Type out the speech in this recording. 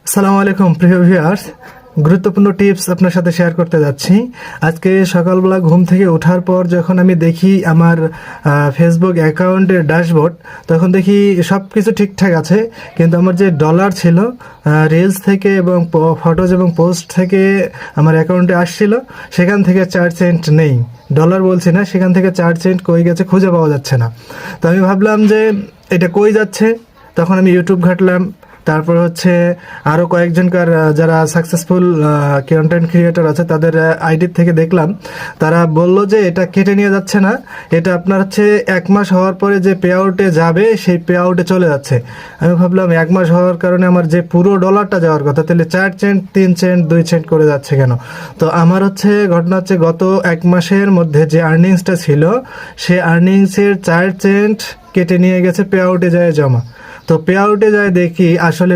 আসসালামু আলাইকুম প্রিয় ভিউয়ার্স, গুরুত্বপূর্ণ টিপস আপনার সাথে শেয়ার করতে যাচ্ছি। আজকে সকালবেলা ঘুম থেকে ওঠার পর যখন আমি দেখি আমার ফেসবুক অ্যাকাউন্টের ড্যাশবোর্ড, তখন দেখি সব কিছু ঠিকঠাক আছে, কিন্তু আমার যে ডলার ছিল রিলস থেকে এবং ফটোজ এবং পোস্ট থেকে আমার অ্যাকাউন্টে আসছিল, সেখান থেকে 4 সেন্ট নেই। ডলার বলছি না, সেখান থেকে 4 সেন্ট কই গেছে খুঁজে পাওয়া যাচ্ছে না। তো আমি ভাবলাম যে এটা কই যাচ্ছে, তখন আমি ইউটিউব ঘাঁটলাম। তারপর হচ্ছে আরও কয়েকজনকার যারা সাকসেসফুল কন্টেন্ট ক্রিয়েটর আছে তাদের আইডি থেকে দেখলাম, তারা বলল যে এটা কেটে নিয়ে যাচ্ছে না, এটা আপনার হচ্ছে 1 মাস হওয়ার পরে যে পে আউটে যাবে সেই পে আউটে চলে যাচ্ছে। আমি ভাবলাম 1 মাস হওয়ার কারণে আমার যে পুরো ডলারটা যাওয়ার কথা, তাহলে 4 সেন্ট 3 সেন্ট 2 সেন্ট করে যাচ্ছে কেন? তো আমার হচ্ছে ঘটনা হচ্ছে গত 1 মাসের মধ্যে যে আর্নিংসটা ছিল, সে আর্নিংসের 4 সেন্ট কেটে নিয়ে গেছে পে আউটে যায় জমা। তো পে আউটে যায় দেখি আসলে